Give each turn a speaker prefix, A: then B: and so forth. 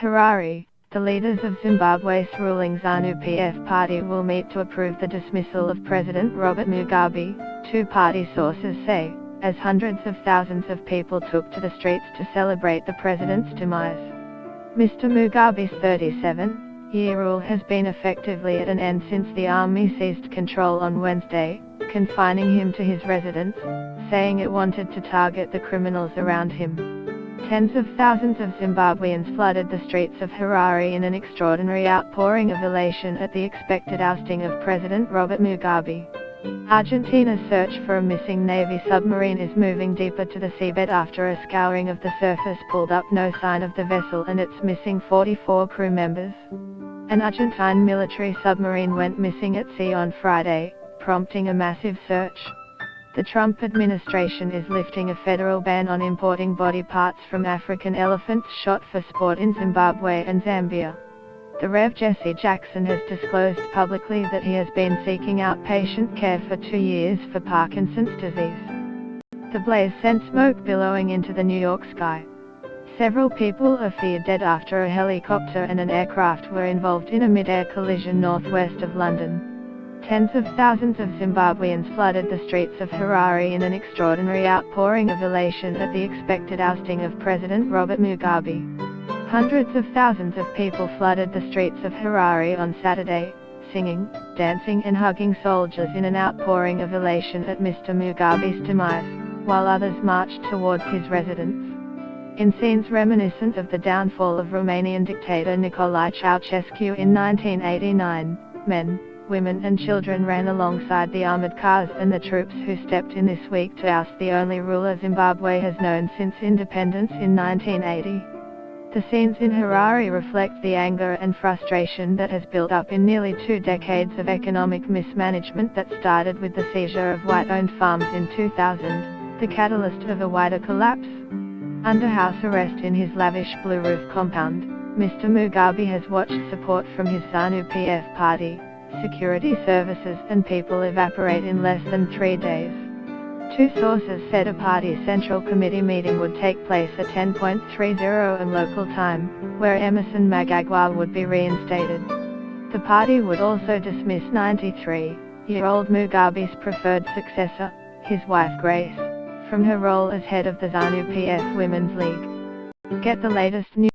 A: Harare, the leaders of Zimbabwe's ruling ZANU-PF party will meet to approve the dismissal of President Robert Mugabe, two party sources say, as hundreds of thousands of people took to the streets to celebrate the president's demise. Mr. Mugabe's 37-year rule has been effectively at an end since the army seized control on Wednesday, confining him to his residence, saying it wanted to target the criminals around him. Tens of thousands of Zimbabweans flooded the streets of Harare in an extraordinary outpouring of elation at the expected ousting of President Robert Mugabe. Argentina's search for a missing Navy submarine is moving deeper to the seabed after a scouring of the surface pulled up no sign of the vessel and its missing 44 crew members. An Argentine military submarine went missing at sea on Friday, prompting a massive search. The Trump administration is lifting a federal ban on importing body parts from African elephants shot for sport in Zimbabwe and Zambia. The Rev. Jesse Jackson has disclosed publicly that he has been seeking outpatient care for 2 years for Parkinson's disease. The blaze sent smoke billowing into the New York sky. Several people are feared dead after a helicopter and an aircraft were involved in a mid-air collision northwest of London. Tens of thousands of Zimbabweans flooded the streets of Harare in an extraordinary outpouring of elation at the expected ousting of President Robert Mugabe. Hundreds of thousands of people flooded the streets of Harare on Saturday, singing, dancing and hugging soldiers in an outpouring of elation at Mr. Mugabe's demise, while others marched towards his residence. In scenes reminiscent of the downfall of Romanian dictator Nicolae Ceausescu in 1989, men, women and children ran alongside the armored cars and the troops who stepped in this week to oust the only ruler Zimbabwe has known since independence in 1980. The scenes in Harare reflect the anger and frustration that has built up in nearly 2 decades of economic mismanagement that started with the seizure of white-owned farms in 2000, the catalyst of a wider collapse. Under house arrest in his lavish blue-roof compound, Mr. Mugabe has watched support from his ZANU-PF party, security services and people evaporate in less than 3 days. 2 sources said a party central committee meeting would take place at 10:30 am local time, where Emerson Mnangagwa would be reinstated. The party would also dismiss 93-year-old Mugabe's preferred successor, his wife Grace, from her role as head of the ZANU-PF Women's League. Get the latest news